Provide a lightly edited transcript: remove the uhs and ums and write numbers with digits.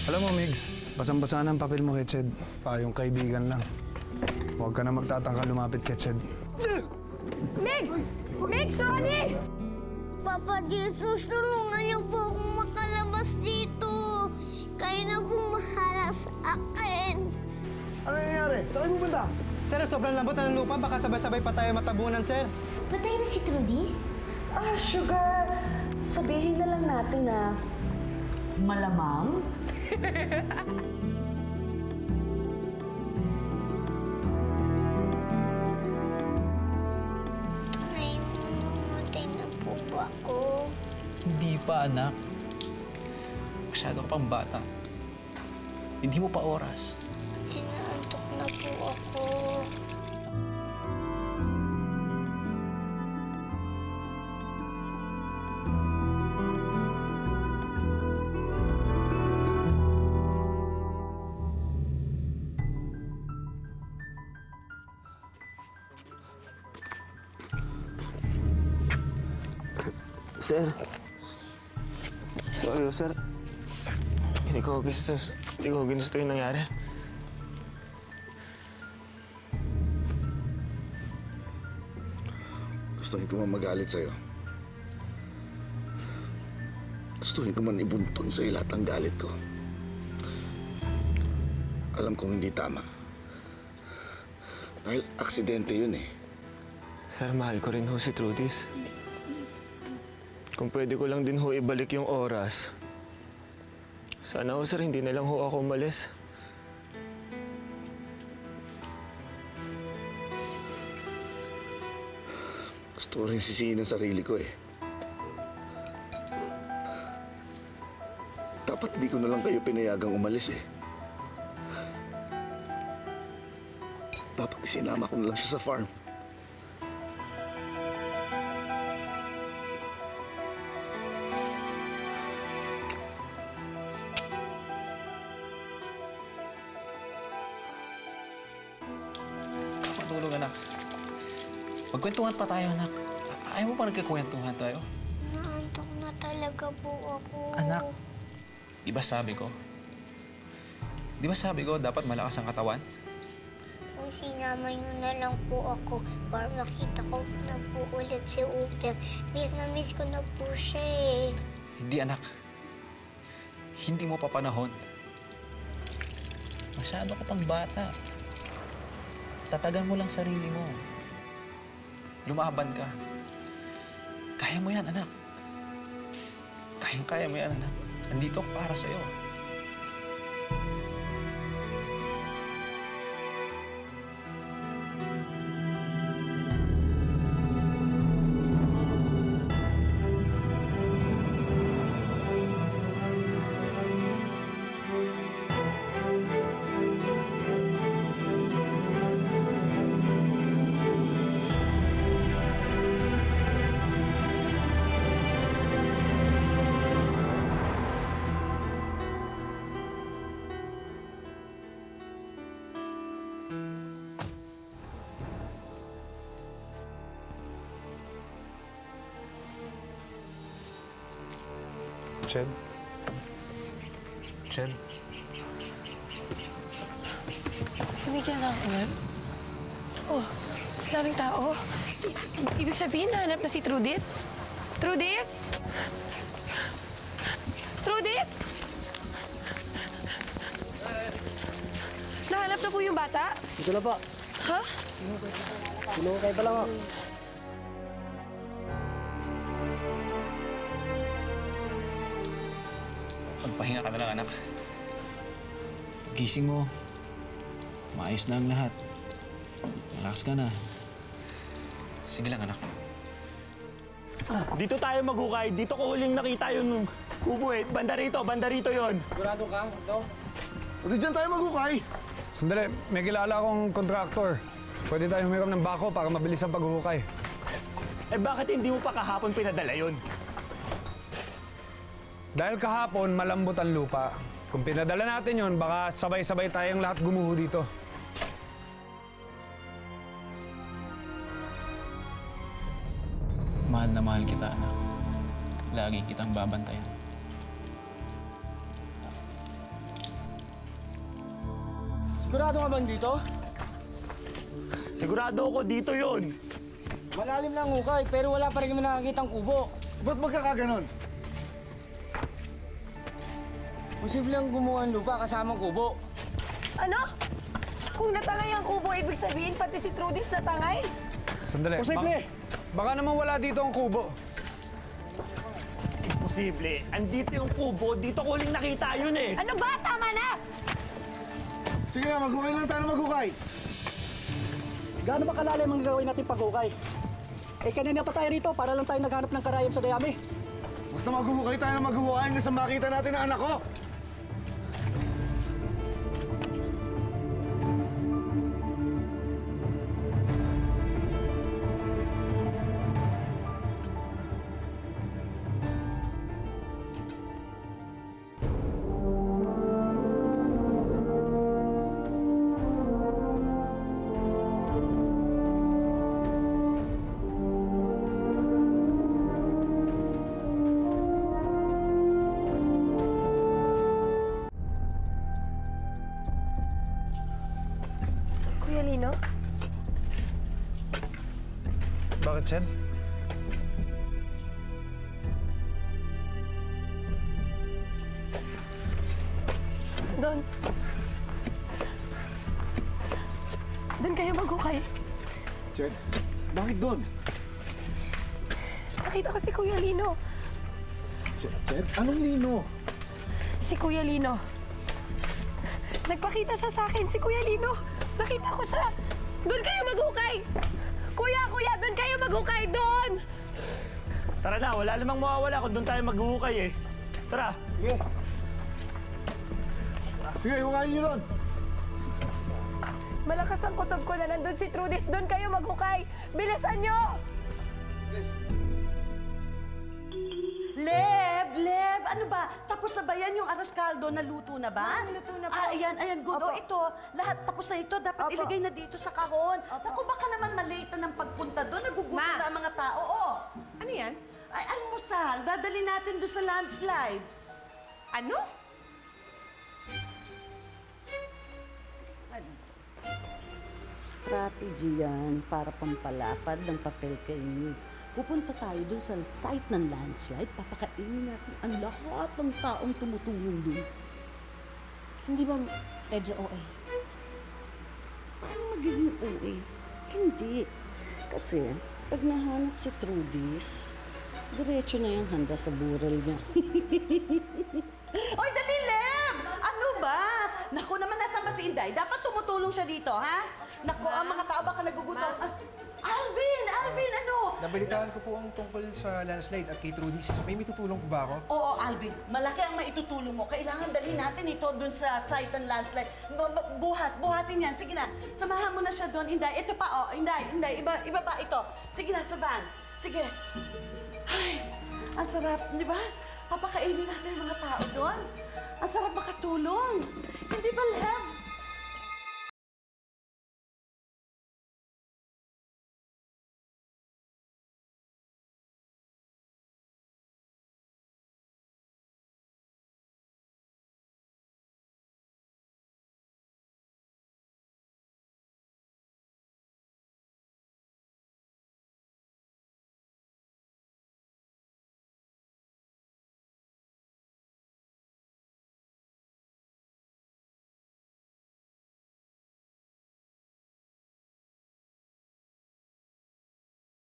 Alam mo, Migs, basang-basa na ang papel mo, Ketched. Yung kaibigan lang. Huwag ka na magtatangka lumapit, Ketched. Migs! Migs, Ronnie! Papa Jesus, tulungan niyo po akong makalabas dito. Kayo na pong mahala sa akin. Ano nangyayari? Saan kayo pupunta? Sir, sobrang lambot na ng lupa. Baka sabay-sabay pa tayo matabunan, sir. Patay na si Trudis? Sugar, sabihin na lang natin na malamang. Tunay mo, mamatay na po ba ako? Hindi pa, anak. Masyado ka pang bata. Hindi mo pa oras. Inaantok na po ako. Sir. Sorry, sir. Hindi ko gusto yung nangyari. Gustuhin ko man magalit sa'yo. Gustuhin ko man ibuntun sa'yo lahat ng galit ko. Alam kong hindi tama. Dahil aksidente yun eh. Sir, mahal ko rin ho si Trudis. Kung pwede ko lang din ho ibalik yung oras. Sana ho, sir, hindi na lang ho ako umalis. Gusto ko rin sisihin ang sarili ko eh. Dapat di ko na lang kayo pinayagang umalis eh. Dapat isinama ko na lang siya sa farm. Matulog, anak. Magkwentuhan pa tayo, anak. Ayaw mo pa nagkakwentuhan tayo? Naantok na talaga po ako. Anak. Di ba sabi ko? Di ba sabi ko dapat malakas ang katawan? Kung sinama niyo na lang po ako para makita ko na po ulit si Upeng. Miss na miss ko na po siya eh. Hindi, anak. Hindi mo pa panahon. Masyado ka pang bata. Tatagan mo lang sarili mo. Lumaban ka. Kaya mo yan, anak. Kaya mo yan, anak. Nandito ako para sa'yo. Ched? Ched? Tumigil na ako, ma'am. Oh, daming tao. Ibig sabihin, nahanap na si Trudis? Trudis? Trudis? Nahanap na po yung bata? Ito na po. Ha? Sinukay pa lang ako. Magpahinga ka na lang, anak. Gising mo. Maayos na ang lahat. Relax ka na. Sige lang, anak. Dito tayo maghukay. Dito ko huling nakita yung kubo eh. Banda rito yon. Sigurado ka? Ito? O di dyan tayo maghukay. Sandali, may kilala akong kontraktor. Pwede tayo humiram ng bako para mabilis ang paghuhukay. Eh bakit hindi mo pa kahapon pinadala yon? Dahil kahapon, malambot ang lupa. Kung pinadala natin yon, baka sabay-sabay tayong lahat gumuho dito. Mahal na mahal kita, anak. Lagi kitang babantayan. Sigurado ka bang dito? Sigurado ako dito yon. Malalim lang hukay, pero wala pa rin kami nakakitang kubo. Ba't magkakaganon? Posible ang gumawa ng lupa kasamang kubo. Ano? Kung natangay ang kubo, ibig sabihin pati si Trudis natangay? Sandali. Posible! Baka naman wala dito ang kubo. Imposible. Andito yung kubo. Dito ko huling nakita yun eh. Ano ba? Tama na! Sige na, maghukay lang tayo na maghukay. Gaano ba kalalim ang gagawin natin paghukay? Eh kanina pa tayo rito para lang tayo naghanap ng karayom sa dayami. Basta maghuhukay tayo na maghuhukay hanggang sa makita natin ang anak ko. Kuya Lino? Bakit, Chen? Doon. Doon kayo maghukay. Chen, bakit doon? Nakita ko si Kuya Lino. Chen, anong lino? Si Kuya Lino. Nagpakita siya sa akin, si Kuya Lino. Nakita ko siya. Doon kayo maghukay! Kuya, doon kayo maghukay! Doon! Tara na, wala namang mawawala kung doon tayo maghuhukay eh. Tara. Sige, hukayin niyo doon. Malakas ang kutob ko na nandun si Trudis. Doon kayo maghukay! Bilisan nyo! Lev, ano ba? Tapos na ba yan yung aros caldo? Naluto na ba? Luto na po. Ayan, good. Opo. O ito, lahat tapos na ito. Dapat Opo. ilagay na dito sa kahon. Opo. Naku, baka naman malate na ng pagpunta doon. Nagugutom Ma. na ang mga tao. Oh. Ano yan? Ay, almusal. Dadali natin doon sa landslide. Ano? Strategy yan para pampalapad ng papel kaini. Pupunta tayo dun sa site ng landslide, papakainin natin ang lahat ng taong tumutulong dun. Hindi ba medyo OA? Paano magiging OA? Hindi. Kasi, pag nahanap si Trudis, diretso na yung handa sa bural niya. Oy, dali, Lem! Ano ba? Naku naman, nasa ba si Inday? Dapat tumutulong siya dito, ha? Naku, ang mga tao baka nagugutom. Ah, Alvin, ano? Nabalitaan ko po ang tungkol sa landslide at kay Trudis. May tutulong po ba ako? Oo, Alvin, malaki ang maitutulong mo. Kailangan dalhin natin ito doon sa site ng landslide. Buhatin yan. Sige na, samahan mo na siya doon, Inday. Ito pa, Inday, iba pa ito. Sige na, sa van. Sige. Ay, ang sarap, di ba? Papakainin natin yung mga tao doon. Ang sarap makatulong. Hindi ba, Lev?